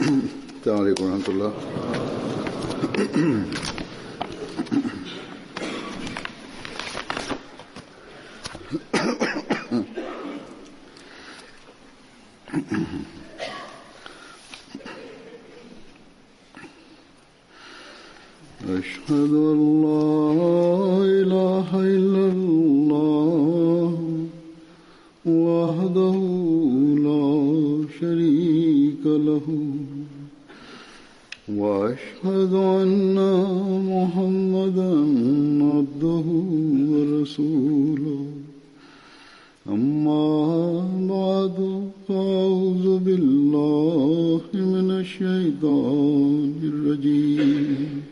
السلام عليكم ورحمة الله. أشهد أن لا إله إلا الله وحده لا شريك له وأشهد أن محمدا عبده ورسوله أما بعد فأعوذ بالله من الشيطان الرجيم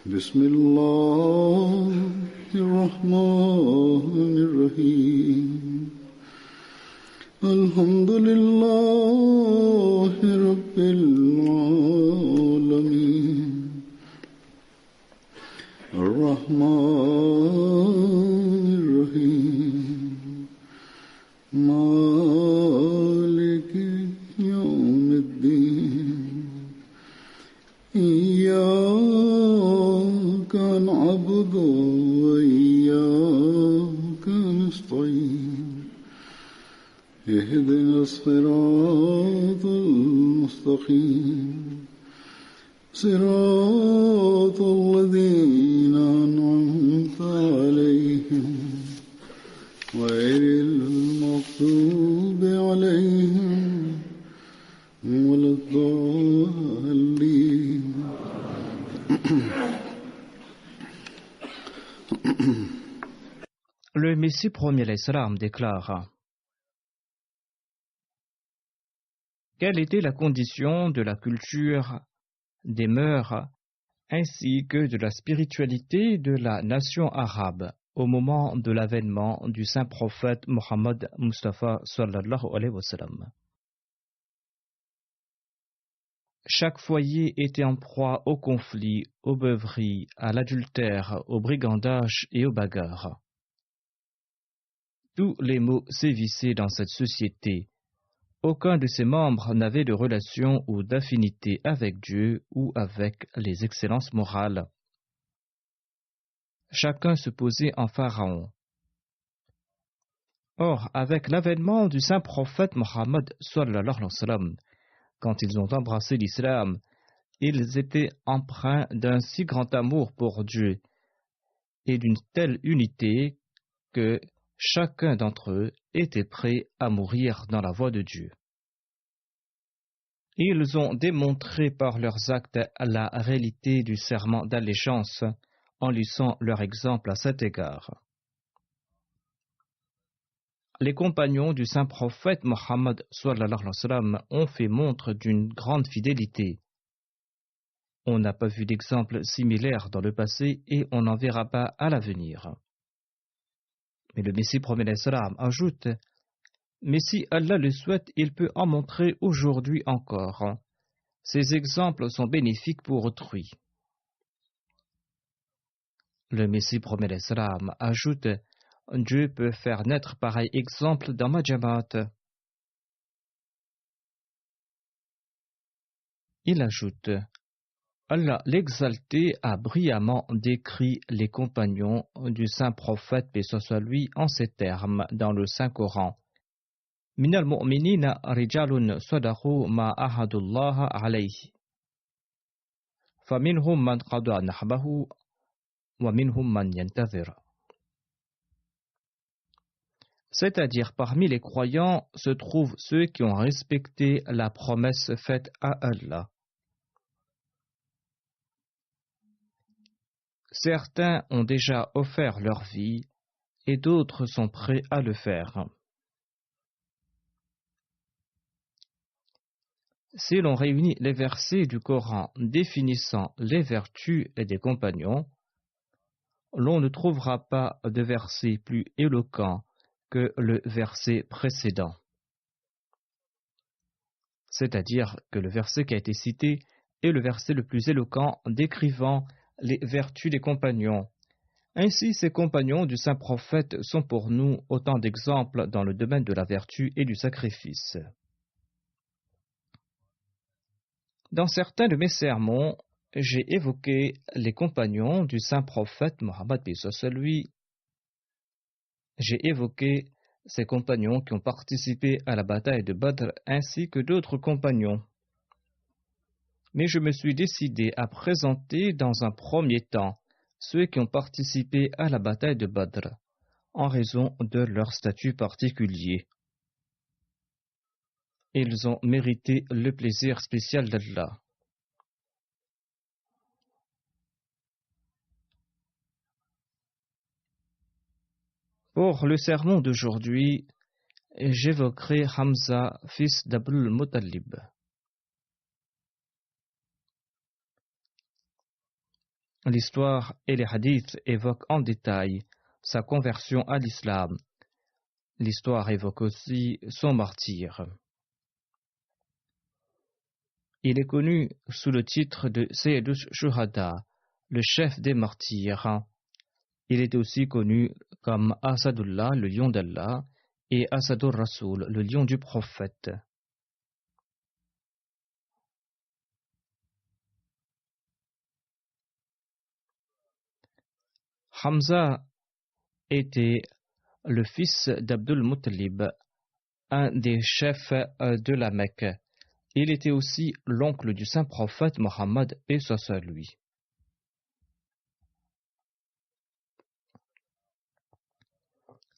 بسم الله الرحمن الرحيم الحمد لله رب العالمين الرحمن الرحيم مالك يوم الدين إياك نعبد وإياك نستعين اهدنا الصراط المستقيم صراط الذين أنعمت عليهم غير المغضوب عليهم ولا الضالين. Le Messie premier l'Islam déclare: quelle était la condition de la culture, des mœurs, ainsi que de la spiritualité de la nation arabe au moment de l'avènement du saint prophète Mohammed Mustafa sallallahu alayhi wa sallam. Chaque foyer était en proie au conflit, aux beuveries, à l'adultère, au brigandage et aux bagarres. Tous les maux sévissaient dans cette société. Aucun de ses membres n'avait de relation ou d'affinité avec Dieu ou avec les excellences morales. Chacun se posait en pharaon. Or, avec l'avènement du saint prophète Mohammed sallallahu alayhi wa sallam, quand ils ont embrassé l'islam, ils étaient empreints d'un si grand amour pour Dieu et d'une telle unité que chacun d'entre eux était prêt à mourir dans la voie de Dieu. Ils ont démontré par leurs actes la réalité du serment d'allégeance en laissant leur exemple à cet égard. Les compagnons du saint prophète Mohammed sallallahu alayhi wa sallam ont fait montre d'une grande fidélité. On n'a pas vu d'exemple similaire dans le passé et on n'en verra pas à l'avenir. Mais le Messie premier l'Islam ajoute: mais si Allah le souhaite, il peut en montrer aujourd'hui encore. Ces exemples sont bénéfiques pour autrui. Le Messie premier l'Islam ajoute: Dieu peut faire naître pareil exemple dans ma jamaat. Il ajoute: Allah l'exalté a brillamment décrit les compagnons du saint prophète, paix soit lui, en ces termes dans le Saint-Coran. Min al-mu'minina rijalun sadaqu ma ahadullah alayhi. Faminhum man qada nahbahu wa minhum man yantazir. C'est-à-dire, parmi les croyants se trouvent ceux qui ont respecté la promesse faite à Allah. Certains ont déjà offert leur vie et d'autres sont prêts à le faire. Si l'on réunit les versets du Coran définissant les vertus des compagnons, l'on ne trouvera pas de verset plus éloquent que le verset précédent. C'est-à-dire que le verset qui a été cité est le verset le plus éloquent décrivant les vertus des compagnons. Ainsi, ces compagnons du saint prophète sont pour nous autant d'exemples dans le domaine de la vertu et du sacrifice. Dans certains de mes sermons, j'ai évoqué les compagnons du saint prophète Mohammed paix sur lui. J'ai évoqué ces compagnons qui ont participé à la bataille de Badr ainsi que d'autres compagnons. Mais je me suis décidé à présenter dans un premier temps ceux qui ont participé à la bataille de Badr en raison de leur statut particulier. Ils ont mérité le plaisir spécial d'Allah. Pour le sermon d'aujourd'hui, j'évoquerai Hamza, fils d'Abdul Muttalib. L'histoire et les hadiths évoquent en détail sa conversion à l'islam. L'histoire évoque aussi son martyre. Il est connu sous le titre de Sayyidus Shuhada, le chef des martyrs. Il est aussi connu comme Asadullah, le lion d'Allah, et Asadur Rasoul, le lion du prophète. Hamza était le fils d'Abdul Muttalib, un des chefs de la Mecque. Il était aussi l'oncle du saint prophète Mohammed paix sur lui.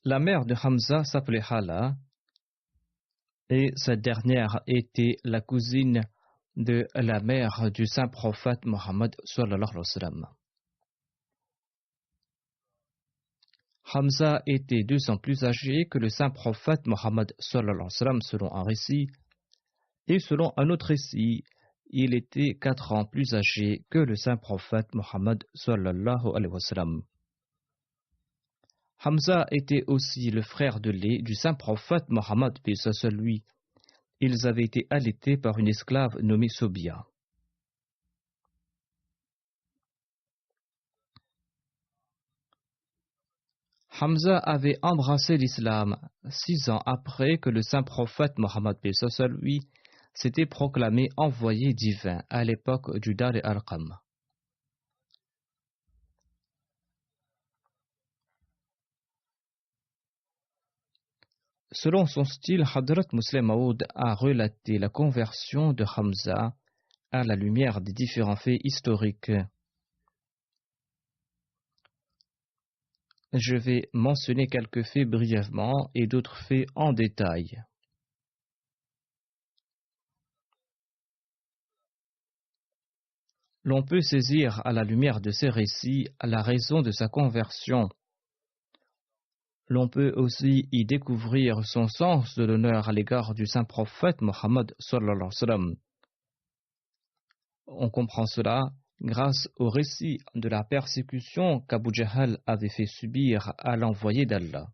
La mère de Hamza s'appelait Hala et cette dernière était la cousine de la mère du saint prophète Mohammed sallallahu alayhi wa sallam. Hamza était 2 ans plus âgé que le saint prophète Mohammed sallallahu alayhi wa sallam selon un récit, et selon un autre récit, il était 4 ans plus âgé que le saint prophète Mohammed sallallahu alayhi wa sallam. Hamza était aussi le frère de lait du saint prophète Mohammed paix sur lui. Ils avaient été allaités par une esclave nommée Sobia. Hamza avait embrassé l'islam 6 ans après que le saint prophète Mohammed paix sur lui s'était proclamé envoyé divin à l'époque du Dar al-Arqam. Selon son style, Hadrat Muslim Maud a relaté la conversion de Hamza à la lumière des différents faits historiques. Je vais mentionner quelques faits brièvement et d'autres faits en détail. L'on peut saisir à la lumière de ces récits la raison de sa conversion. L'on peut aussi y découvrir son sens de l'honneur à l'égard du saint prophète Mohammed sallallahu alayhi wa sallam. On comprend cela grâce au récit de la persécution qu'Abu Jahl avait fait subir à l'envoyé d'Allah.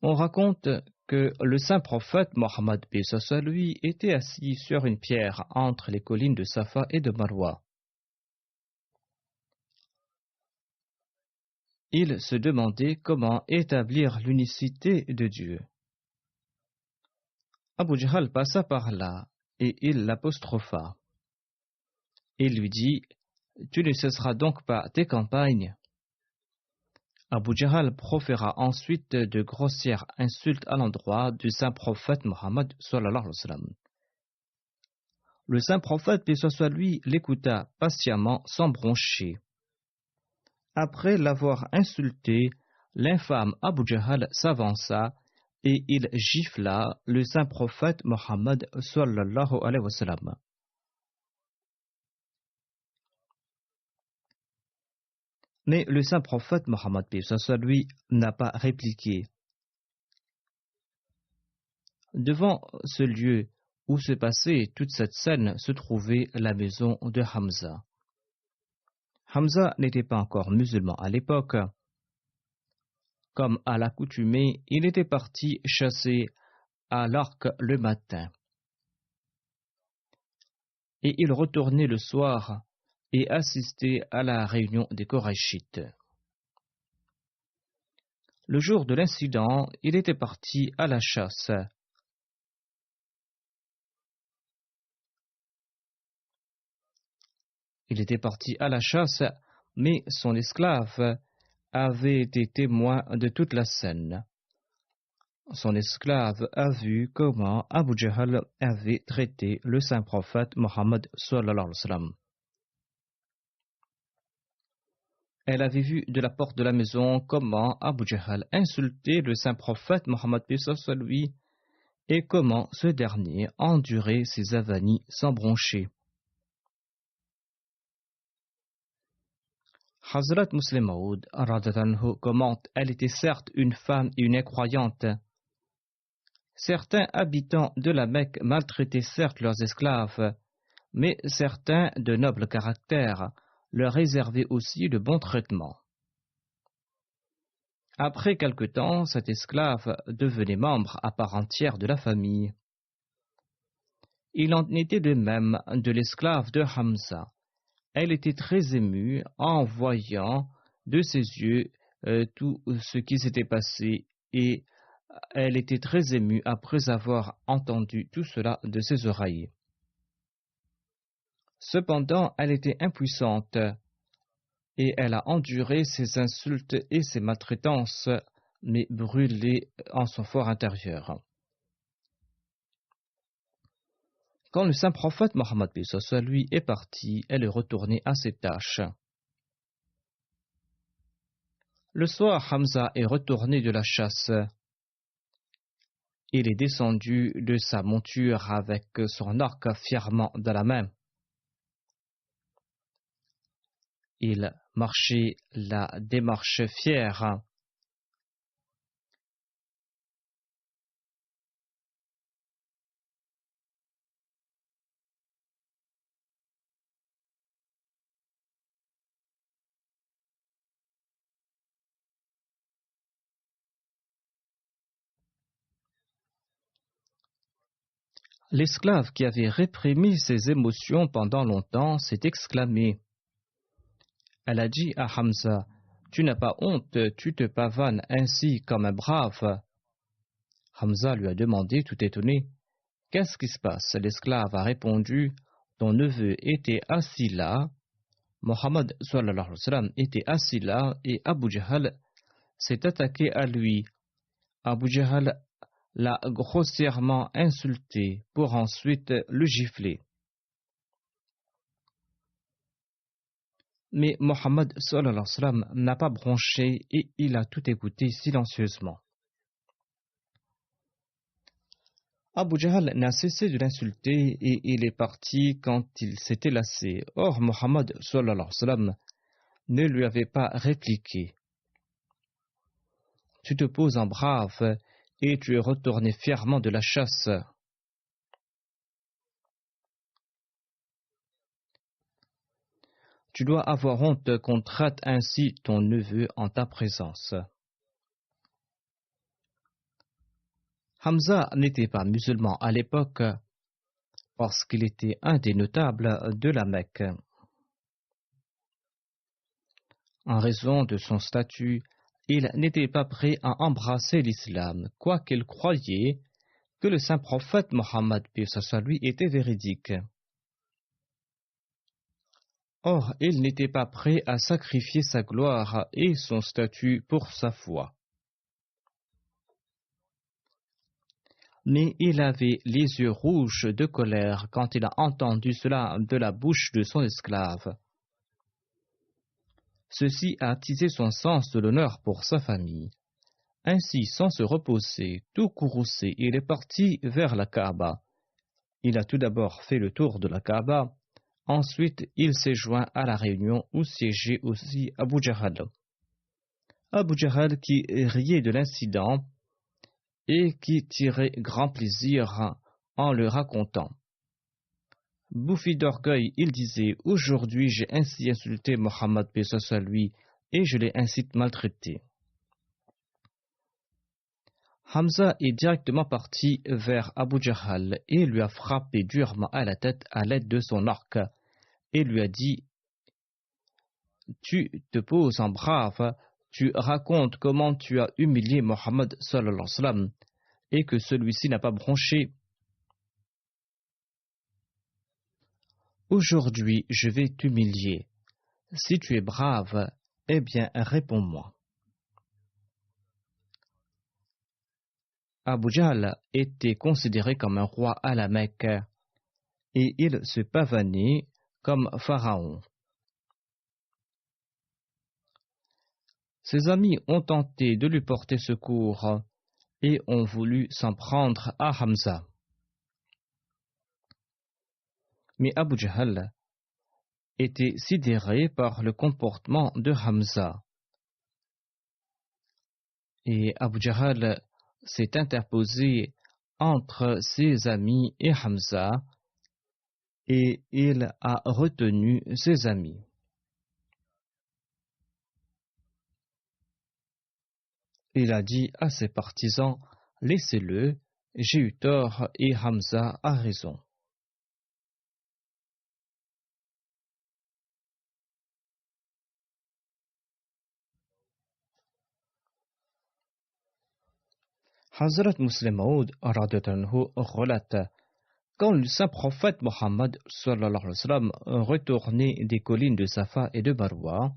On raconte que le saint prophète Mohammed paix sur lui était assis sur une pierre entre les collines de Safa et de Marwa. Il se demandait comment établir l'unicité de Dieu. Abu Jahl passa par là et il l'apostropha. Il lui dit « Tu ne cesseras donc pas tes campagnes ?» Abu Jahl proféra ensuite de grossières insultes à l'endroit du saint prophète Mohammed sallallahu alayhi wa sallam. Le saint prophète, paix soit lui, l'écouta patiemment sans broncher. Après l'avoir insulté, l'infâme Abu Jahl s'avança et il gifla le saint prophète Mohammed sallallahu alayhi wa sallam. Mais le saint prophète Mohammed paix soit lui n'a pas répliqué. Devant ce lieu où se passait toute cette scène se trouvait la maison de Hamza. Hamza n'était pas encore musulman à l'époque. Comme à l'accoutumée, il était parti chasser à l'arc le matin. Et il retournait le soir et assisté à la réunion des Koraïchites. Le jour de l'incident, il était parti à la chasse. Mais son esclave avait été témoin de toute la scène. Son esclave a vu comment Abu Jahl avait traité le saint prophète Mohammed sallallahu alayhi wa sallam. Elle avait vu de la porte de la maison comment Abu Jahl insultait le saint prophète Mohammed lui et comment ce dernier endurait ses avanies sans broncher. Hazrat Muslim Maud commente: elle était certes une femme et une incroyante. Certains habitants de la Mecque maltraitaient certes leurs esclaves, mais certains de noble caractère leur réservaient aussi de bons traitements. Après quelque temps, cet esclave devenait membre à part entière de la famille. Il en était de même de l'esclave de Hamza. Elle était très émue en voyant de ses yeux tout ce qui s'était passé et elle était très émue après avoir entendu tout cela de ses oreilles. Cependant, elle était impuissante et elle a enduré ses insultes et ses maltraitances, mais brûlé en son fort intérieur. Quand le saint prophète Mohammed lui est parti, elle est retournée à ses tâches. Le soir, Hamza est retourné de la chasse. Il est descendu de sa monture avec son arc fièrement dans la main. Il marchait la démarche fière. L'esclave qui avait réprimé ses émotions pendant longtemps s'est exclamé. Elle a dit à Hamza: tu n'as pas honte, tu te pavanes ainsi comme un brave. Hamza lui a demandé tout étonné: qu'est-ce qui se passe? L'esclave a répondu: ton neveu était assis là, Mohammed sallallahu alayhi wa sallam était assis là et Abu Jahl s'est attaqué à lui. Abu Jahl l'a grossièrement insulté pour ensuite le gifler. Mais Mohammed sallallahu alayhi wa sallam n'a pas bronché et il a tout écouté silencieusement. Abu Jahl n'a cessé de l'insulter et il est parti quand il s'était lassé. Or, Mohammed sallallahu alayhi wa sallam ne lui avait pas répliqué. Tu te poses en brave et tu es retourné fièrement de la chasse. Tu dois avoir honte qu'on traite ainsi ton neveu en ta présence. Hamza n'était pas musulman à l'époque parce qu'il était un des notables de la Mecque. En raison de son statut, il n'était pas prêt à embrasser l'islam, quoiqu'il croyait que le saint prophète Mohammed lui était véridique. Or, il n'était pas prêt à sacrifier sa gloire et son statut pour sa foi. Mais il avait les yeux rouges de colère quand il a entendu cela de la bouche de son esclave. Ceci a attisé son sens de l'honneur pour sa famille. Ainsi, sans se reposer, tout courroucé, il est parti vers la Kaaba. Il a tout d'abord fait le tour de la Kaaba. Ensuite, il s'est joint à la réunion où siégeait aussi Abu Jahl. Abu Jahl qui riait de l'incident et qui tirait grand plaisir en le racontant. Bouffi d'orgueil, il disait: aujourd'hui j'ai ainsi insulté Mohammed lui et je l'ai ainsi maltraité. Hamza est directement parti vers Abu Jahl et lui a frappé durement à la tête à l'aide de son arc et lui a dit: tu te poses en brave, tu racontes comment tu as humilié Mohammed sallallahu alayhi wa sallam et que celui-ci n'a pas bronché. Aujourd'hui, je vais t'humilier. Si tu es brave, eh bien, réponds-moi. Abu Jahl était considéré comme un roi à la Mecque et il se pavanait comme pharaon. Ses amis ont tenté de lui porter secours et ont voulu s'en prendre à Hamza. Mais Abu Jahl était sidéré par le comportement de Hamza. Et Abu Jahl s'est interposé entre ses amis et Hamza et il a retenu ses amis. Il a dit à ses partisans, laissez-le, j'ai eu tort et Hamza a raison. Hazrat Muslim Maud relate, quand le saint prophète Mohammed retournait des collines de Safa et de Marwa,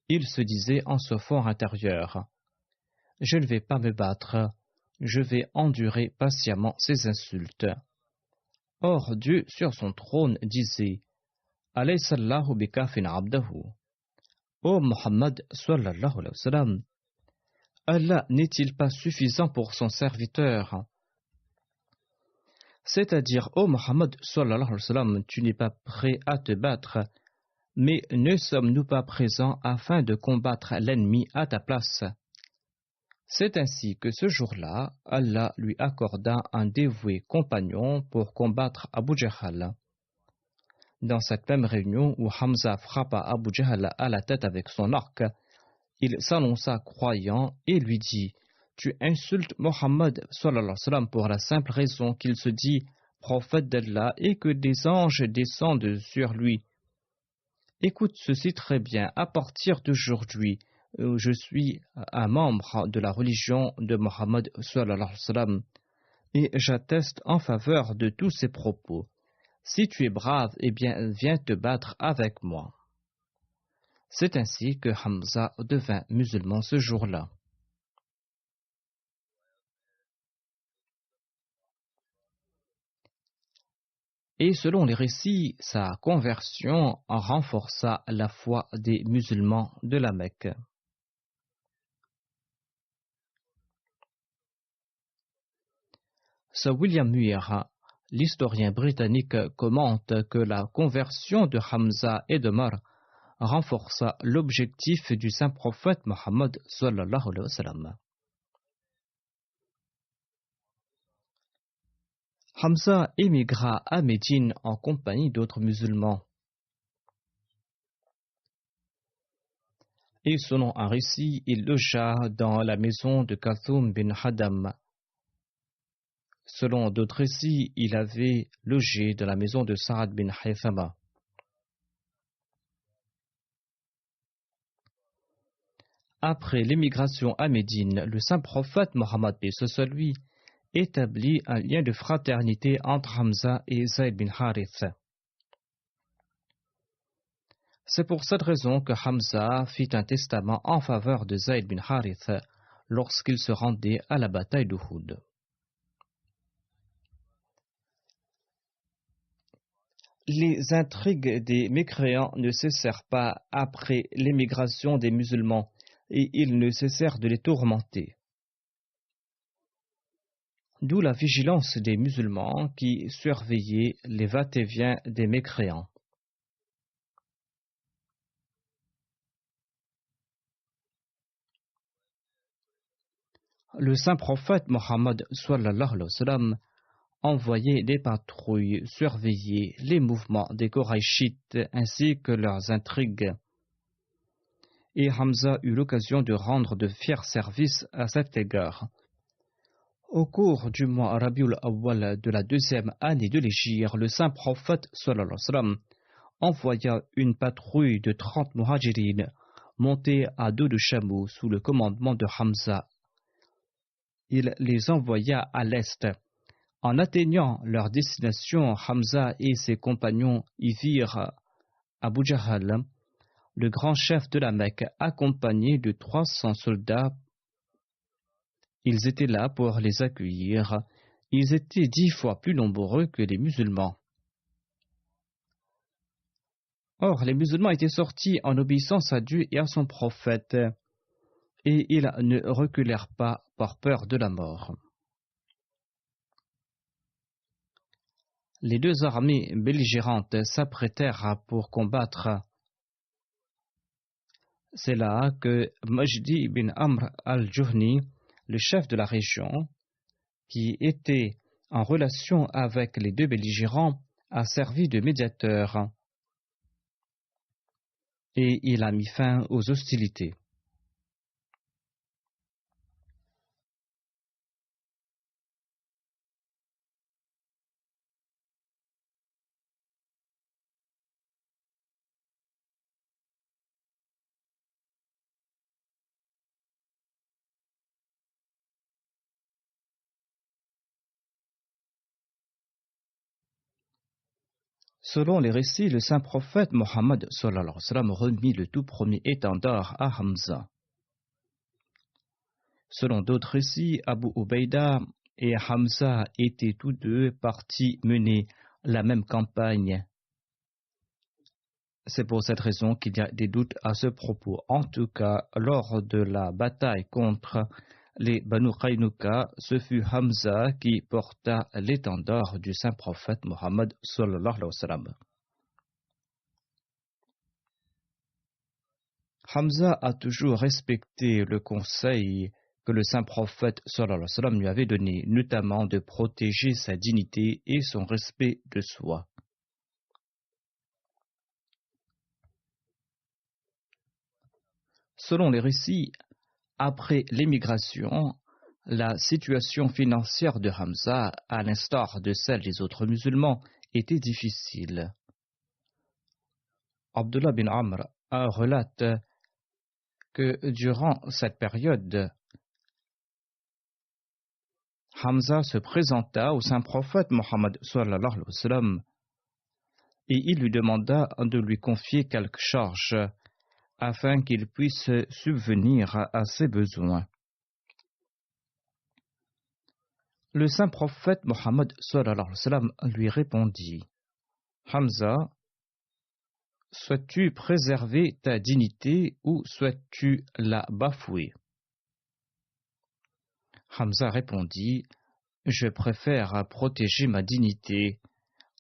il se disait en ce fort intérieur, je ne vais pas me battre, je vais endurer patiemment ces insultes. Or Dieu sur son trône disait, Alaysa Allahu bikafin abdahu. Ô Mohammed sallallahu alayhi wa sallam, Allah n'est-il pas suffisant pour son serviteur? C'est-à-dire, ô Mohammed sallallahu alayhi wa sallam, tu n'es pas prêt à te battre, mais ne sommes-nous pas présents afin de combattre l'ennemi à ta place? C'est ainsi que ce jour-là, Allah lui accorda un dévoué compagnon pour combattre Abu Jahl. Dans cette même réunion où Hamza frappa Abu Jahl à la tête avec son arc, il s'annonça croyant et lui dit, tu insultes Mohammed sallallahu alayhi wa sallam pour la simple raison qu'il se dit prophète d'Allah et que des anges descendent sur lui. Écoute ceci très bien, à partir d'aujourd'hui, je suis un membre de la religion de Mohammed sallallahu alayhi wa sallam et j'atteste en faveur de tous ses propos. Si tu es brave, eh bien, viens te battre avec moi. C'est ainsi que Hamza devint musulman ce jour-là. Et selon les récits, sa conversion renforça la foi des musulmans de la Mecque. Sir William Muir, l'historien britannique, commente que la conversion de Hamza et de Mar renforça l'objectif du saint prophète Mohammed sallallahu alayhi wa sallam. Hamza émigra à Médine en compagnie d'autres musulmans. Et selon un récit, il logea dans la maison de Kalthum bin Hadam. Selon d'autres récits, il avait logé dans la maison de Sa'ad bin Haythama. Après l'émigration à Médine, le saint prophète Mohammed lui établit un lien de fraternité entre Hamza et Zayd bin Harith. C'est pour cette raison que Hamza fit un testament en faveur de Zayd bin Harith lorsqu'il se rendait à la bataille d'Uhud. Les intrigues des mécréants ne cessèrent pas après l'émigration des musulmans et ils ne cessèrent de les tourmenter. D'où la vigilance des musulmans qui surveillaient les va-et-vient des mécréants. Le saint prophète Mohammed sallallahu alayhi wa sallam envoyait des patrouilles surveiller les mouvements des Qurayshites ainsi que leurs intrigues. Et Hamza eut l'occasion de rendre de fiers services à cet égard. Au cours du mois Rabiul Awwal de la deuxième année de l'Hégire, le saint prophète sallallahu alayhi wa sallam envoya une patrouille de 30 muhajirines montés à dos de chameaux sous le commandement de Hamza. Il les envoya à l'est. En atteignant leur destination, Hamza et ses compagnons y virent Abu Jahl, le grand chef de la Mecque, accompagné de 300 soldats. Ils étaient là pour les accueillir. Ils étaient 10 fois plus nombreux que les musulmans. Or, les musulmans étaient sortis en obéissance à Dieu et à son prophète, et ils ne reculèrent pas par peur de la mort. Les deux armées belligérantes s'apprêtèrent pour combattre. C'est là que Majdi bin Amr al-Juhni, le chef de la région, qui était en relation avec les deux belligérants, a servi de médiateur et il a mis fin aux hostilités. Selon les récits, le saint prophète Mohammed remit le tout premier étendard à Hamza. Selon d'autres récits, Abu Ubaïda et Hamza étaient tous deux partis mener la même campagne. C'est pour cette raison qu'il y a des doutes à ce propos. En tout cas, lors de la bataille contre les Banu Qaynuqa, ce fut Hamza qui porta l'étendard du saint prophète Mohammed sallallahu alayhi wa sallam. Hamza a toujours respecté le conseil que le saint prophète sallallahu alayhi wa sallam lui avait donné, notamment de protéger sa dignité et son respect de soi. Selon les récits, après l'émigration, la situation financière de Hamza, à l'instar de celle des autres musulmans, était difficile. Abdullah bin Amr relate que durant cette période, Hamza se présenta au saint prophète Mohammed sallallahu alayhi wa sallam et il lui demanda de lui confier quelques charges afin qu'il puisse subvenir à ses besoins. Le saint prophète Mohammed sallallahu alayhi wa sallam lui répondit: Hamza, souhaites-tu préserver ta dignité ou souhaites-tu la bafouer? Hamza répondit: je préfère protéger ma dignité.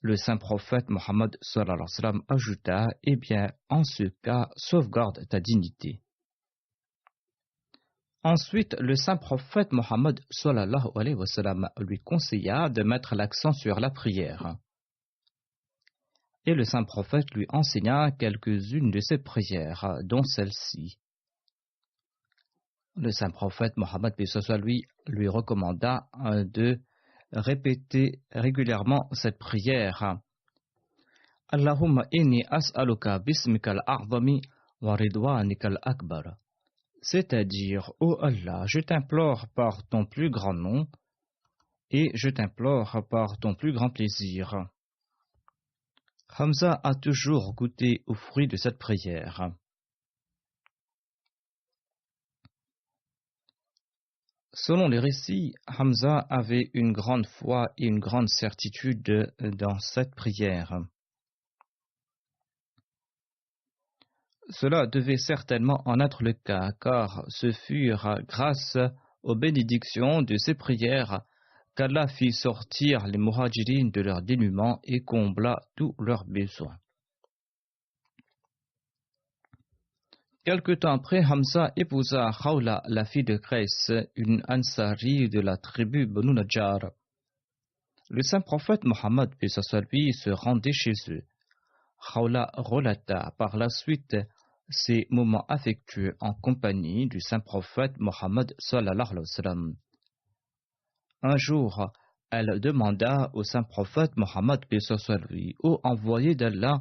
Le saint prophète Mohammed sallallahu alayhi wa sallam ajouta: eh bien, en ce cas, sauvegarde ta dignité. Ensuite, le saint prophète Mohammed sallallahu alayhi wa sallam lui conseilla de mettre l'accent sur la prière. Et le saint prophète lui enseigna quelques-unes de ses prières, dont celle-ci. Le saint prophète Mohammed lui recommanda de répéter régulièrement cette prière. Allahumma inni as'aluka bismikal a'zami wa ridwanikal akbar. C'est-à-dire, ô Allah, je t'implore par ton plus grand nom et je t'implore par ton plus grand plaisir. Hamza a toujours goûté aux fruits de cette prière. Selon les récits, Hamza avait une grande foi et une grande certitude dans cette prière. Cela devait certainement en être le cas, car ce furent grâce aux bénédictions de ces prières qu'Allah fit sortir les muhajirines de leur dénuement et combla tous leurs besoins. Quelque temps après, Hamza épousa Khawla, la fille de Qais, une Ansari de la tribu Banu Najjar. Le saint prophète Mohammed se rendait chez eux. Khawla relata par la suite ses moments affectueux en compagnie du saint prophète Mohammed sallallahu alayhi wa sallam. Un jour, elle demanda au saint prophète Mohammed ô envoyé d'Allah,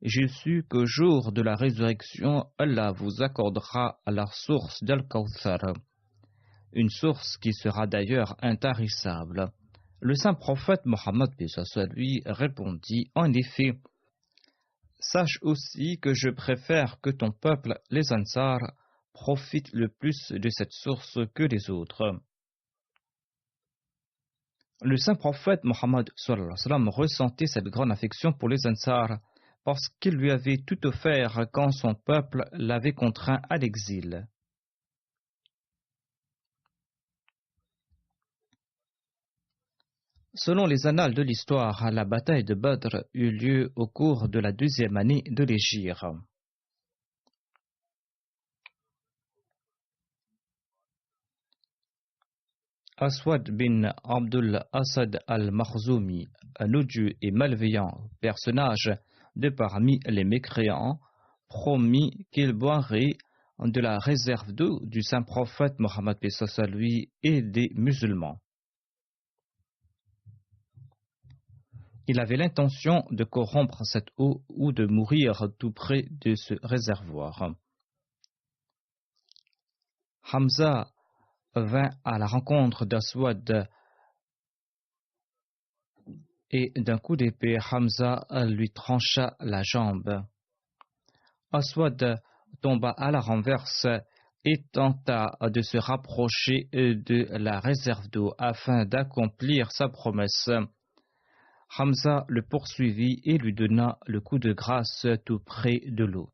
j'ai su qu'au jour de la résurrection, Allah vous accordera à la source d'Al-Kawthar, une source qui sera d'ailleurs intarissable. Le saint prophète Mohammed lui répondit, en effet, sache aussi que je préfère que ton peuple, les Ansar, profite le plus de cette source que les autres. Le saint prophète Mohammed ressentait cette grande affection pour les Ansar parce qu'il lui avait tout offert quand son peuple l'avait contraint à l'exil. Selon les annales de l'histoire, la bataille de Badr eut lieu au cours de la 2e année de l'Hégire. Aswad bin Abdul Asad al-Makhzoumi, un odieux et malveillant personnage de parmi les mécréants, promit qu'il boirait de la réserve d'eau du saint prophète Mohammed lui et des musulmans. Il avait l'intention de corrompre cette eau ou de mourir tout près de ce réservoir. Hamza vint à la rencontre d'Aswad et d'un coup d'épée, Hamza lui trancha la jambe. Aswad tomba à la renverse et tenta de se rapprocher de la réserve d'eau afin d'accomplir sa promesse. Hamza le poursuivit et lui donna le coup de grâce tout près de l'eau.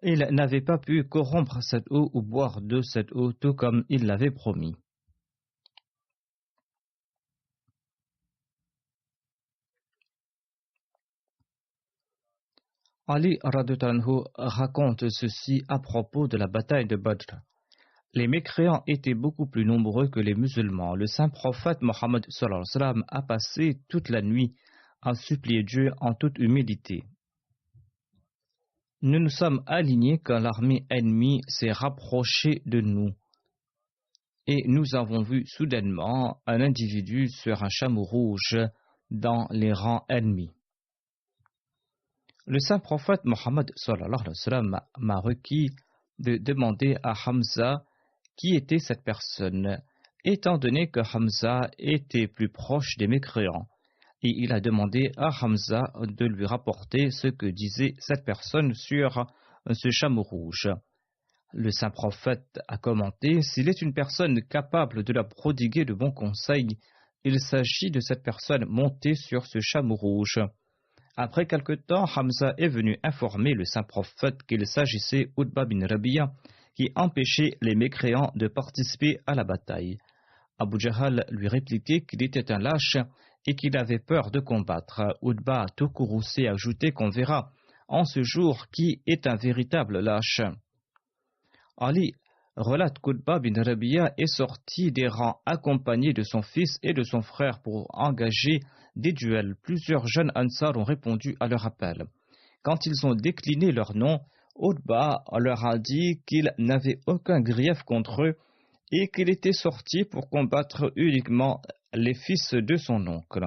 Il n'avait pas pu corrompre cette eau ou boire de cette eau tout comme il l'avait promis. Ali radhiyallahu anhu raconte ceci à propos de la bataille de Badr. Les mécréants étaient beaucoup plus nombreux que les musulmans. Le saint prophète Mohammed a passé toute la nuit à supplier Dieu en toute humilité. Nous nous sommes alignés quand l'armée ennemie s'est rapprochée de nous. Et nous avons vu soudainement un individu sur un chameau rouge dans les rangs ennemis. Le saint prophète Mohammed m'a requis de demander à Hamza qui était cette personne, étant donné que Hamza était plus proche des mécréants, et il a demandé à Hamza de lui rapporter ce que disait cette personne sur ce chameau rouge. Le saint prophète a commenté, s'il est une personne capable de la prodiguer de bons conseils, il s'agit de cette personne montée sur ce chameau rouge. Après quelque temps, Hamza est venu informer le saint prophète qu'il s'agissait d'Utba bin Rabi'a qui empêchait les mécréants de participer à la bataille. Abu Jahal lui répliquait qu'il était un lâche et qu'il avait peur de combattre. Utba tout courroucé ajoutait qu'on verra en ce jour qui est un véritable lâche. Ali relate qu'Utba bin Rabi'a est sorti des rangs accompagné de son fils et de son frère pour engager des duels. Plusieurs jeunes Ansar ont répondu à leur appel. Quand ils ont décliné leur nom, Utba leur a dit qu'il n'avait aucun grief contre eux et qu'il était sorti pour combattre uniquement les fils de son oncle.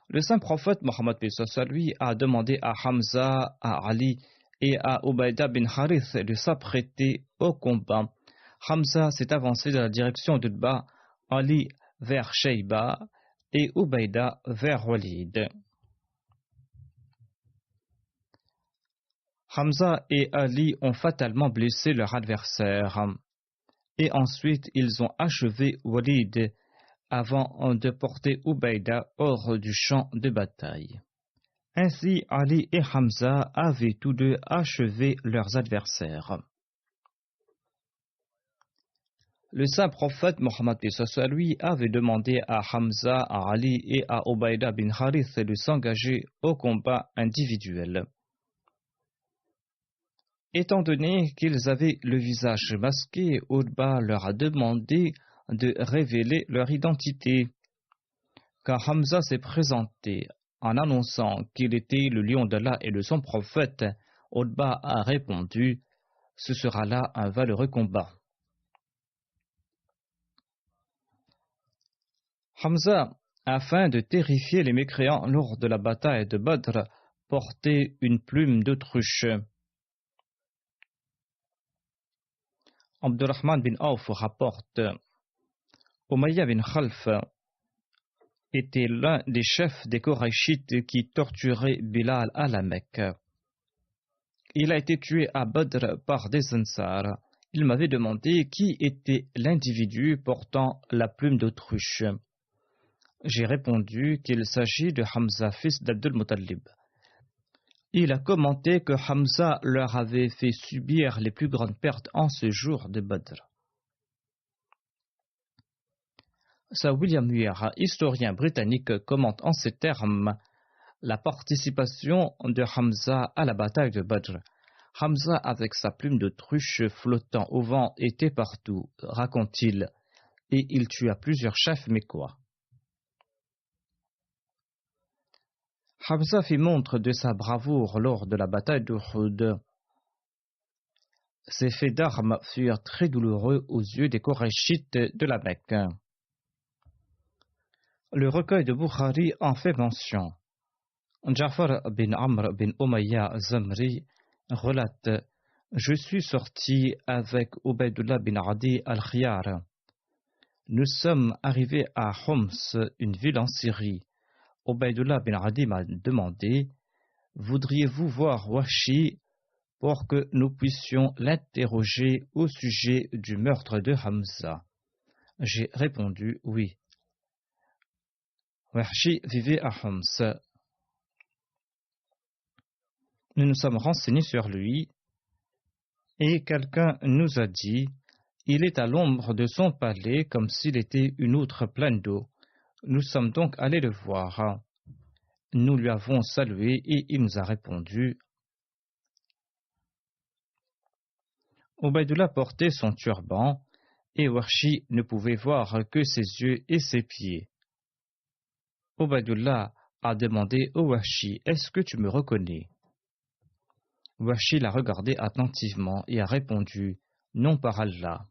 Le saint prophète Mohammed lui a demandé à Hamza, à Ali et à Ubayda bin Harith de s'apprêter au combat. Hamza s'est avancé dans la direction d'Utba, Ali vers Shayba et Ubayda vers Walid. Hamza et Ali ont fatalement blessé leur adversaire et ensuite ils ont achevé Walid avant de porter Ubayda hors du champ de bataille. Ainsi, Ali et Hamza avaient tous deux achevé leurs adversaires. Le saint prophète Mohammed lui avait demandé à Hamza, à Ali et à Ubayda bin Harith de s'engager au combat individuel. Étant donné qu'ils avaient le visage masqué, Utba leur a demandé de révéler leur identité. Quand Hamza s'est présenté en annonçant qu'il était le lion d'Allah et de son prophète, Utba a répondu « Ce sera là un valeureux combat ». Hamza, afin de terrifier les mécréants lors de la bataille de Badr, portait une plume d'autruche. Abdurrahman bin Auf rapporte: Umayya bin Khalf était l'un des chefs des Korachites qui torturaient Bilal à la Mecque. Il a été tué à Badr par des Ansar. Il m'avait demandé qui était l'individu portant la plume d'autruche. J'ai répondu qu'il s'agit de Hamza, fils d'Abdul Muttalib. Il a commenté que Hamza leur avait fait subir les plus grandes pertes en ce jour de Badr. Sir William Muir, historien britannique, commente en ces termes la participation de Hamza à la bataille de Badr. Hamza, avec sa plume d'autruche flottant au vent, était partout, raconte-t-il, et il tua plusieurs chefs mécois. Hamza fit montre de sa bravoure lors de la bataille d'Uhud. Ses faits d'armes furent très douloureux aux yeux des Korachites de la Mecque. Le recueil de Bukhari en fait mention. Ja'far bin Amr bin Umayya Zamri relate: Je suis sorti avec Ubaydullah bin Adi al-Khiyar. Nous sommes arrivés à Homs, une ville en Syrie. Ubaydullah bin Adi m'a demandé: Voudriez-vous voir Wahshi pour que nous puissions l'interroger au sujet du meurtre de Hamza? J'ai répondu oui. Wahshi vivait à Homs. Nous nous sommes renseignés sur lui et quelqu'un nous a dit: il est à l'ombre de son palais comme s'il était une outre pleine d'eau. Nous sommes donc allés le voir. Nous lui avons salué et il nous a répondu. Ubaydullah portait son turban et Wahshi ne pouvait voir que ses yeux et ses pieds. Ubaydullah a demandé au Wahshi: Est-ce que tu me reconnais? Wahshi l'a regardé attentivement et a répondu: Non, par Allah.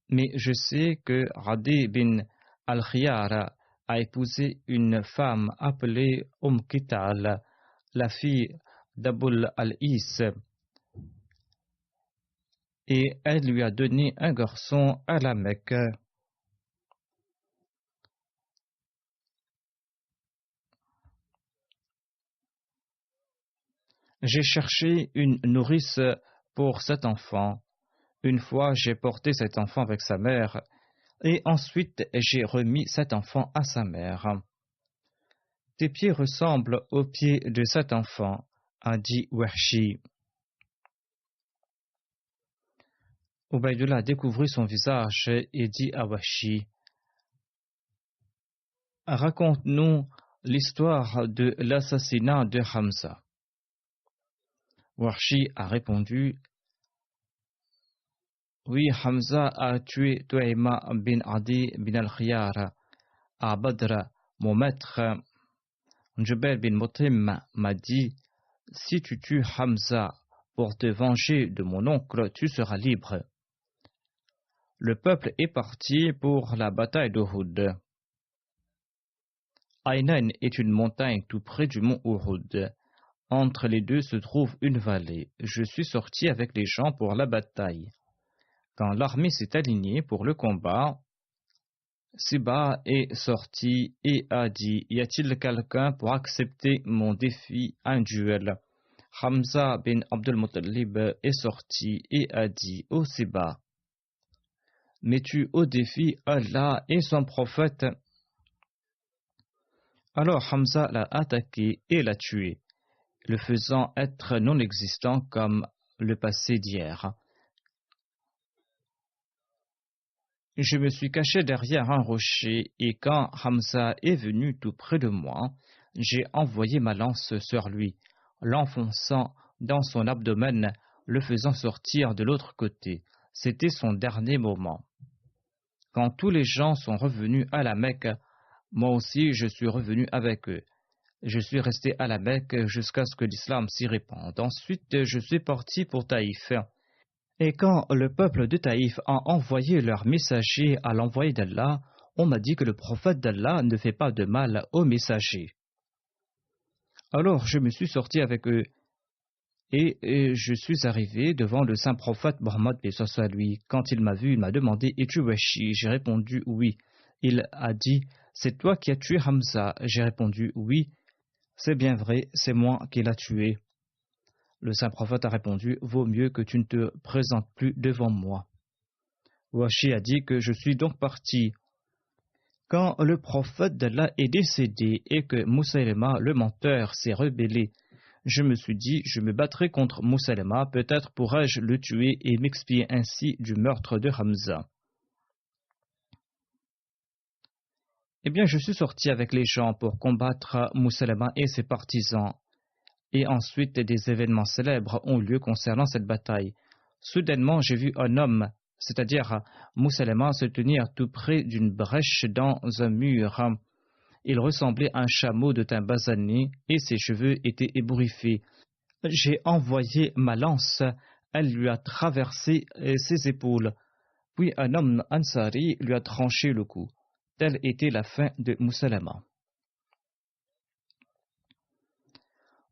Mais je sais que Adi bin al-Khiyar a épousé une femme appelée Qital, la fille d'Abul al-Is, et elle lui a donné un garçon à la Mecque. J'ai cherché une nourrice pour cet enfant. Une fois, j'ai porté cet enfant avec sa mère, et ensuite j'ai remis cet enfant à sa mère. Tes pieds ressemblent aux pieds de cet enfant, a dit Wahshi. Ubaydullah découvrit son visage et dit à Wahshi: Raconte-nous l'histoire de l'assassinat de Hamza. Wahshi a répondu: Oui, Hamza a tué Tu'ayma bin Adi bin al-Khiyar à Badr. Mon maître Jubair bin Mut'im m'a dit: Si tu tues Hamza pour te venger de mon oncle, tu seras libre. Le peuple est parti pour la bataille d'Uhud. Aynan est une montagne tout près du mont Uhud. Entre les deux se trouve une vallée. Je suis sorti avec les gens pour la bataille. Quand l'armée s'est alignée pour le combat, Siba est sorti et a dit: Y a-t-il quelqu'un pour accepter mon défi, un duel? Hamza bin Abdul Muttalib est sorti et a dit: Ô Siba, mets-tu au défi Allah et son prophète? Alors Hamza l'a attaqué et l'a tué, le faisant être non existant comme le passé d'hier. Je me suis caché derrière un rocher et quand Hamza est venu tout près de moi, j'ai envoyé ma lance sur lui, l'enfonçant dans son abdomen, le faisant sortir de l'autre côté. C'était son dernier moment. Quand tous les gens sont revenus à la Mecque, moi aussi je suis revenu avec eux. Je suis resté à la Mecque jusqu'à ce que l'islam s'y répande. Ensuite, je suis parti pour Taïf. Et quand le peuple de Taïf a envoyé leur messager à l'envoyé d'Allah, on m'a dit que le prophète d'Allah ne fait pas de mal aux messagers. Alors je me suis sorti avec eux et je suis arrivé devant le saint prophète Mohammed paix soit lui. Quand il m'a vu, il m'a demandé « Es-tu Washi ?» J'ai répondu « Oui ». Il a dit « C'est toi qui as tué Hamza ?» J'ai répondu « Oui, c'est bien vrai, c'est moi qui l'ai tué. » Le saint prophète a répondu « Vaut mieux que tu ne te présentes plus devant moi. » Washi a dit que je suis donc parti. Quand le prophète d'Allah est décédé et que Moussaïlema, le menteur, s'est rebellé, je me suis dit, je me battrai contre Moussaïlema, peut-être pourrais-je le tuer et m'expier ainsi du meurtre de Hamza. Eh bien, je suis sorti avec les gens pour combattre Moussaïlema et ses partisans. Et ensuite, des événements célèbres ont lieu concernant cette bataille. Soudainement, j'ai vu un homme, c'est-à-dire Moussaïlema, se tenir tout près d'une brèche dans un mur. Il ressemblait à un chameau de teint basané et ses cheveux étaient ébouriffés. J'ai envoyé ma lance, elle lui a traversé ses épaules. Puis un homme Ansari lui a tranché le cou. Telle était la fin de Moussaïlema.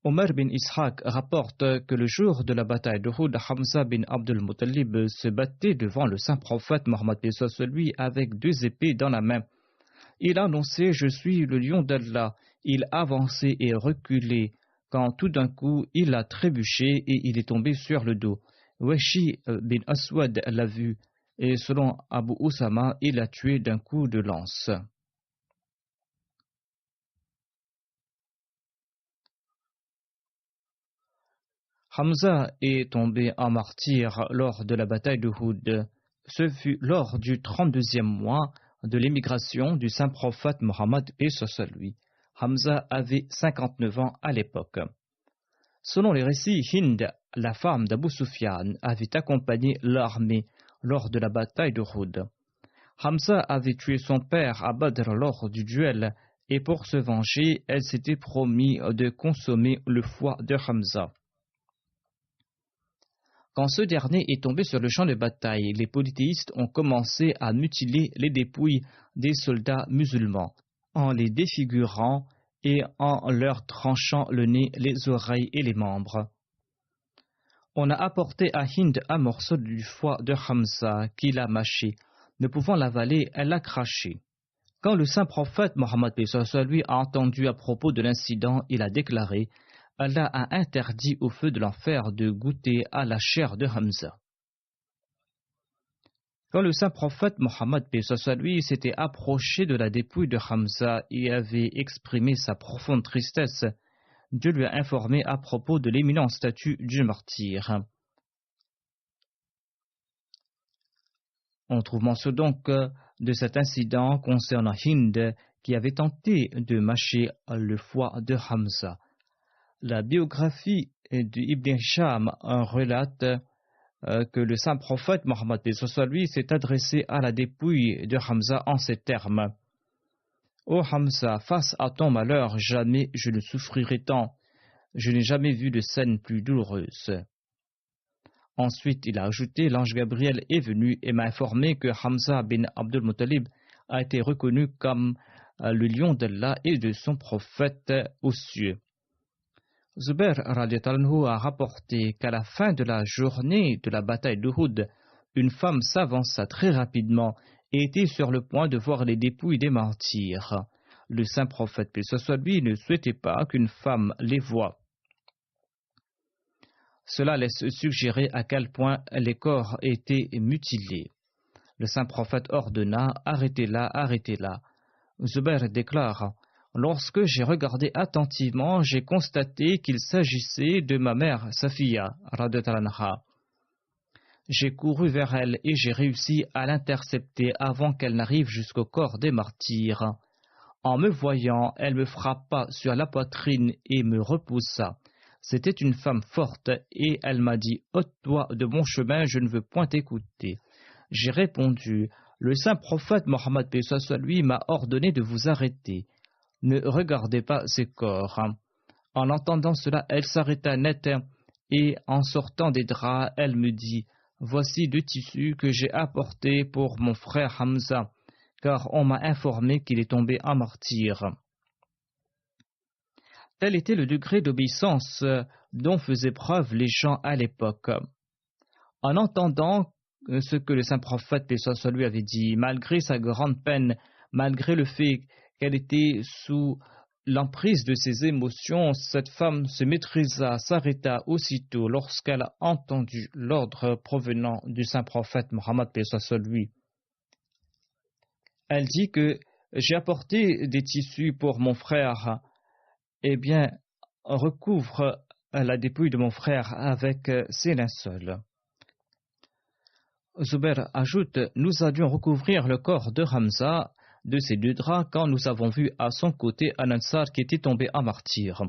Omar bin Ishaq rapporte que le jour de la bataille d'Uhud, Hamza bin Abdul Muttalib se battait devant le saint prophète Mohammed paix soit lui avec 2 épées dans la main. Il annonçait « Je suis le lion d'Allah ». Il avançait et reculait, quand tout d'un coup il a trébuché et il est tombé sur le dos. Washi bin Aswad l'a vu, et selon Abu Usama, il l'a tué d'un coup de lance. Hamza est tombé en martyr lors de la bataille d'Uhud. Ce fut lors du 32e mois de l'émigration du saint prophète Mohammed paix soit lui. Hamza avait 59 ans à l'époque. Selon les récits, Hind, la femme d'Abu Sufyan, avait accompagné l'armée lors de la bataille d'Uhud. Hamza avait tué son père à Badr lors du duel et pour se venger, elle s'était promis de consommer le foie de Hamza. Quand ce dernier est tombé sur le champ de bataille, les polythéistes ont commencé à mutiler les dépouilles des soldats musulmans, en les défigurant et en leur tranchant le nez, les oreilles et les membres. On a apporté à Hind un morceau du foie de Hamza qu'il a mâché. Ne pouvant l'avaler, elle l'a craché. Quand le saint prophète Mohammed paix soit lui a entendu à propos de l'incident, il a déclaré « Allah a interdit au feu de l'enfer de goûter à la chair de Hamza. » Quand le saint prophète Mohammed paix soit lui s'était approché de la dépouille de Hamza et avait exprimé sa profonde tristesse, Dieu lui a informé à propos de l'éminent statut du martyr. On trouve mention donc de cet incident concernant Hind qui avait tenté de mâcher le foie de Hamza. La biographie d'Ibn Hisham relate que le saint prophète Mohammed paix soit lui s'est adressé à la dépouille de Hamza en ces termes. « Ô Hamza, face à ton malheur, jamais je ne souffrirai tant. Je n'ai jamais vu de scène plus douloureuse. » Ensuite, il a ajouté « L'ange Gabriel est venu et m'a informé que Hamza bin Abdul Muttalib a été reconnu comme le lion d'Allah et de son prophète aux cieux. » Zubair a rapporté qu'à la fin de la journée de la bataille d'Uhud, une femme s'avança très rapidement et était sur le point de voir les dépouilles des martyrs. Le saint prophète paix soit lui ne souhaitait pas qu'une femme les voie. Cela laisse suggérer à quel point les corps étaient mutilés. Le saint prophète ordonna « Arrêtez-la, arrêtez-la ». Zubair déclare « Lorsque j'ai regardé attentivement, j'ai constaté qu'il s'agissait de ma mère Safiya, radhiyallahu anha. J'ai couru vers elle et j'ai réussi à l'intercepter avant qu'elle n'arrive jusqu'au corps des martyrs. En me voyant, elle me frappa sur la poitrine et me repoussa. C'était une femme forte et elle m'a dit « Ôte-toi de mon chemin, je ne veux point t'écouter. » J'ai répondu « Le saint prophète Mohammed paix soit lui m'a ordonné de vous arrêter. Ne regardez pas ces corps. » En entendant cela, elle s'arrêta net et en sortant des draps, elle me dit « Voici 2 tissus que j'ai apportés pour mon frère Hamza, car on m'a informé qu'il est tombé en martyr. » Tel était le degré d'obéissance dont faisaient preuve les gens à l'époque. En entendant ce que le saint prophète, paix soit sur lui, avait dit, malgré sa grande peine, malgré le fait qu'elle était sous l'emprise de ses émotions, cette femme se maîtrisa, s'arrêta aussitôt lorsqu'elle a entendu l'ordre provenant du saint prophète Mohammed, paix soit sur lui. Elle dit que j'ai apporté des tissus pour mon frère. Eh bien, recouvre la dépouille de mon frère avec ses linceuls. Zubair ajoute, nous allions recouvrir le corps de Hamza de ses 2 draps quand nous avons vu à son côté un Ansar qui était tombé en martyr.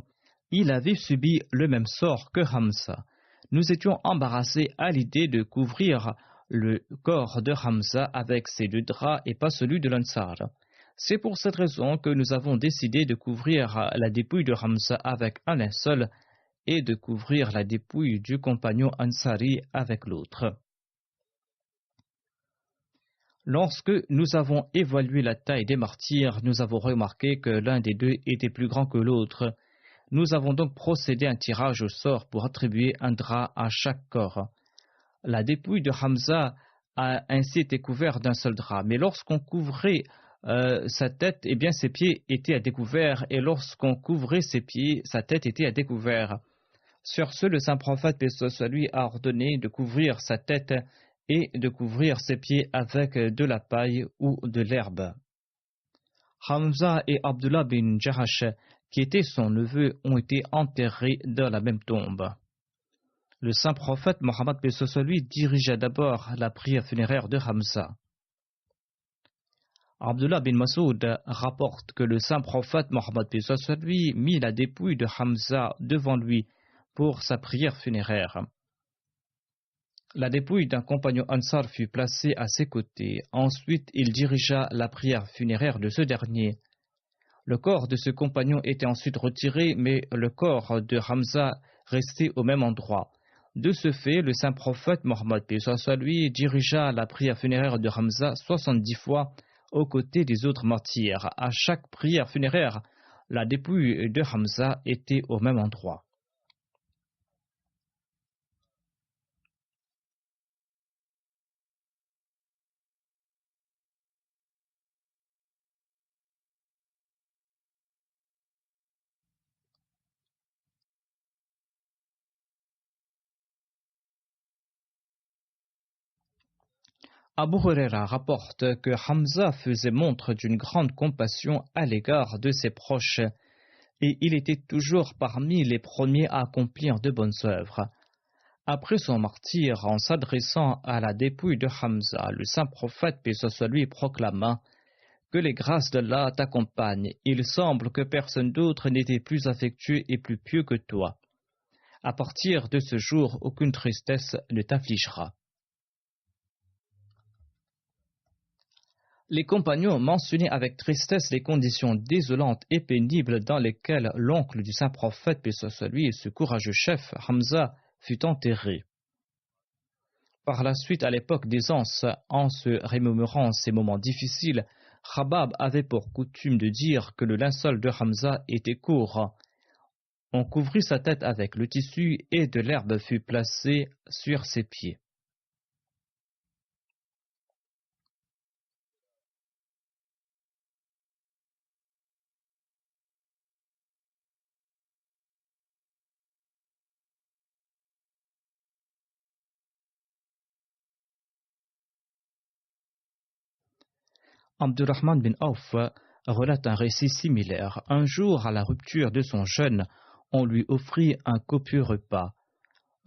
Il avait subi le même sort que Hamza. Nous étions embarrassés à l'idée de couvrir le corps de Hamza avec ses 2 draps et pas celui de l'Ansar. C'est pour cette raison que nous avons décidé de couvrir la dépouille de Hamza avec un linceul et de couvrir la dépouille du compagnon Ansari avec l'autre. Lorsque nous avons évalué la taille des martyrs, nous avons remarqué que l'un des 2 était plus grand que l'autre. Nous avons donc procédé à un tirage au sort pour attribuer un drap à chaque corps. La dépouille de Hamza a ainsi été couverte d'un seul drap, mais lorsqu'on couvrait sa tête, eh bien ses pieds étaient à découvert, et lorsqu'on couvrait ses pieds, sa tête était à découvert. Sur ce, le saint prophète, paix soit sur lui, a ordonné de couvrir sa tête et de couvrir ses pieds avec de la paille ou de l'herbe. Hamza et Abdullah bin Jahash, qui était son neveu, ont été enterrés dans la même tombe. Le saint prophète Mohammed, paix soit sur lui, dirigea d'abord la prière funéraire de Hamza. Abdullah bin Masoud rapporte que le saint prophète Mohammed, paix soit sur lui, mit la dépouille de Hamza devant lui pour sa prière funéraire. La dépouille d'un compagnon Ansar fut placée à ses côtés. Ensuite, il dirigea la prière funéraire de ce dernier. Le corps de ce compagnon était ensuite retiré, mais le corps de Hamza restait au même endroit. De ce fait, le saint prophète Mohammed, paix soit sur lui, dirigea la prière funéraire de Hamza 70 fois aux côtés des autres martyrs. À chaque prière funéraire, la dépouille de Hamza était au même endroit. Abu Huraira rapporte que Hamza faisait montre d'une grande compassion à l'égard de ses proches et il était toujours parmi les premiers à accomplir de bonnes œuvres. Après son martyre, en s'adressant à la dépouille de Hamza, le saint prophète, paix soit lui, proclama que les grâces d'Allah t'accompagnent. Il semble que personne d'autre n'était plus affectueux et plus pieux que toi. À partir de ce jour, aucune tristesse ne t'affligera. Les compagnons mentionnaient avec tristesse les conditions désolantes et pénibles dans lesquelles l'oncle du saint prophète, paix soit lui, et ce courageux chef, Hamza, fut enterré. Par la suite, à l'époque d'aisance, en se remémorant ces moments difficiles, Khabab avait pour coutume de dire que le linceul de Hamza était court. On couvrit sa tête avec le tissu et de l'herbe fut placée sur ses pieds. Abdurrahman bin Auf relate un récit similaire. Un jour, à la rupture de son jeûne, on lui offrit un copieux repas.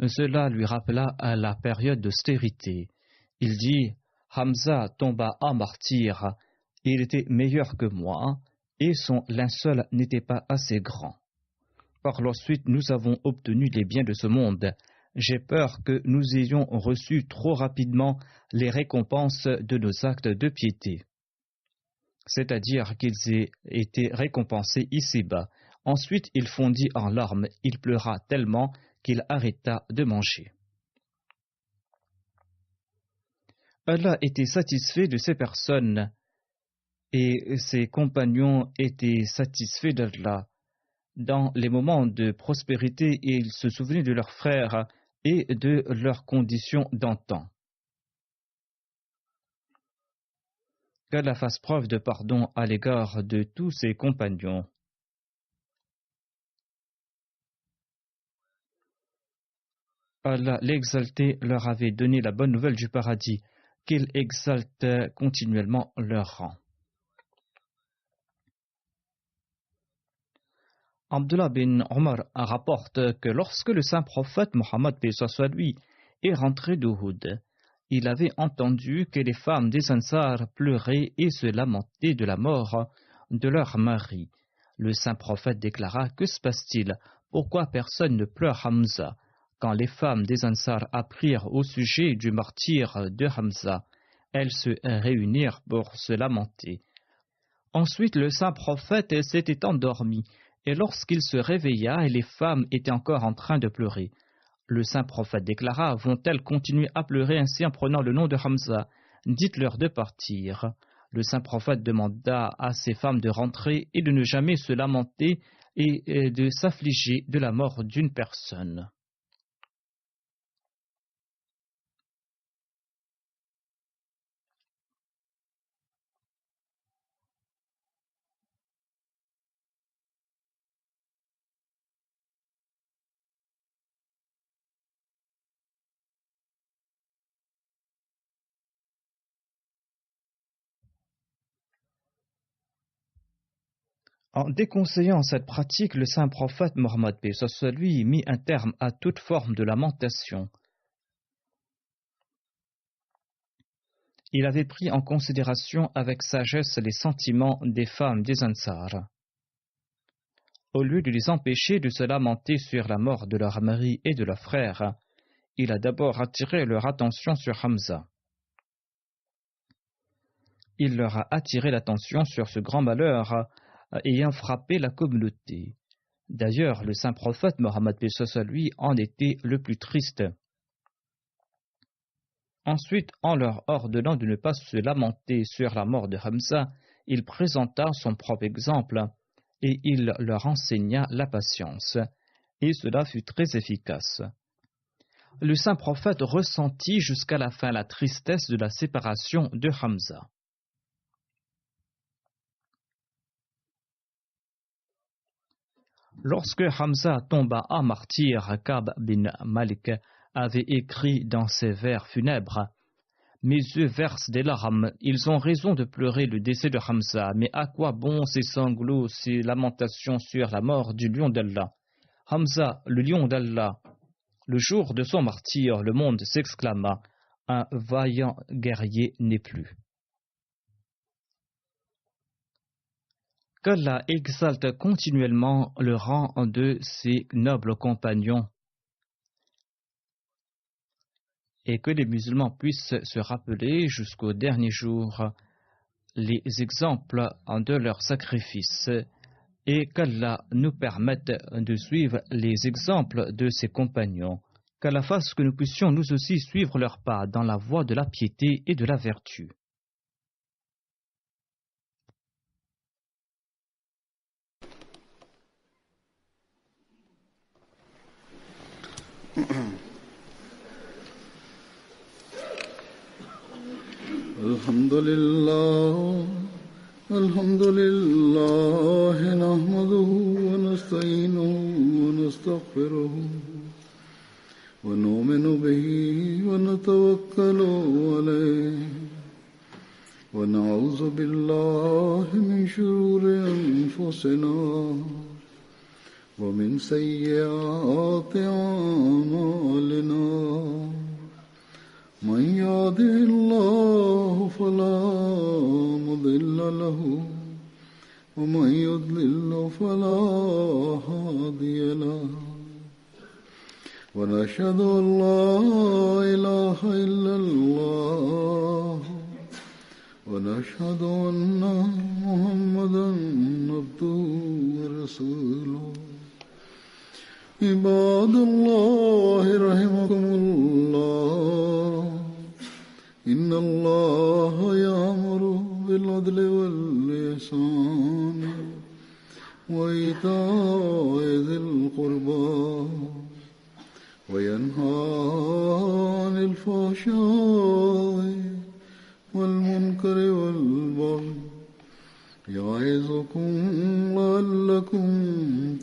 Cela lui rappela à la période d'austérité. Il dit « Hamza tomba en martyr. Il était meilleur que moi et son linceul n'était pas assez grand. Par la suite, nous avons obtenu les biens de ce monde. J'ai peur que nous ayons reçu trop rapidement les récompenses de nos actes de piété. » C'est-à-dire qu'ils aient été récompensés ici-bas. Ensuite, il fondit en larmes, il pleura tellement qu'il arrêta de manger. Allah était satisfait de ces personnes et ses compagnons étaient satisfaits d'Allah. Dans les moments de prospérité, ils se souvenaient de leurs frères et de leurs conditions d'antan. Qu'Allah fasse preuve de pardon à l'égard de tous ses compagnons. Allah l'exalté leur avait donné la bonne nouvelle du paradis, qu'il exalte continuellement leur rang. Abdullah bin Omar rapporte que lorsque le saint prophète Mohammed paix soit lui est rentré d'Uhud, il avait entendu que les femmes des Ansar pleuraient et se lamentaient de la mort de leur mari. Le saint prophète déclara: que se passe-t-il? Pourquoi personne ne pleure Hamza? Quand les femmes des Ansar apprirent au sujet du martyre de Hamza, elles se réunirent pour se lamenter. Ensuite, le saint prophète s'était endormi, et lorsqu'il se réveilla, les femmes étaient encore en train de pleurer. Le saint prophète déclara: vont-elles continuer à pleurer ainsi en prenant le nom de Hamza? Dites-leur de partir. Le saint prophète demanda à ces femmes de rentrer et de ne jamais se lamenter et de s'affliger de la mort d'une personne. En déconseillant cette pratique, le saint prophète Mohammed paix soit lui mit un terme à toute forme de lamentation. Il avait pris en considération avec sagesse les sentiments des femmes des Ansar. Au lieu de les empêcher de se lamenter sur la mort de leur mari et de leur frère, il a d'abord attiré leur attention sur Hamza. Il leur a attiré l'attention sur ce grand malheur ayant frappé la communauté. D'ailleurs, le saint prophète Mohammed paix soit lui en était le plus triste. Ensuite, en leur ordonnant de ne pas se lamenter sur la mort de Hamza, il présenta son propre exemple et il leur enseigna la patience, et cela fut très efficace. Le saint prophète ressentit jusqu'à la fin la tristesse de la séparation de Hamza. Lorsque Hamza tomba à martyr, Ka'b bin Malik avait écrit dans ses vers funèbres: mes yeux versent des larmes, ils ont raison de pleurer le décès de Hamza, mais à quoi bon ces sanglots, ces lamentations sur la mort du lion d'Allah? Hamza, le lion d'Allah. Le jour de son martyr, le monde s'exclama: un vaillant guerrier n'est plus. Qu'Allah exalte continuellement le rang de ses nobles compagnons et que les musulmans puissent se rappeler jusqu'au dernier jour les exemples de leurs sacrifices et qu'Allah nous permette de suivre les exemples de ses compagnons, qu'Allah fasse que nous puissions nous aussi suivre leurs pas dans la voie de la piété et de la vertu. الحمد لله نحمده ونستعينه ونستغفره ونؤمن به ونتوكل عليه ونعوذ بالله من شرور أنفسنا ومن سيئات أعمالنا من يهده الله فلا مضل له ومن يضلل فلا هادي له ونشهد أن لا إله إلا الله ونشهد أن محمدا عبده ورسوله عباد الله رحمكم الله إن الله يأمر بالعدل والإحسان وإيتاء ذي القربى وينهى عن الفحشاء والمنكر والبغي يعظكم لعلكم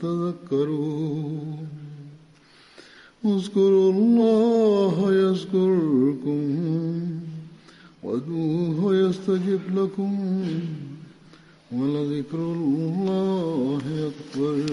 تذكرون اذكروا الله يذكركم وادعوه يستجب لكم ولذكر الله أكبر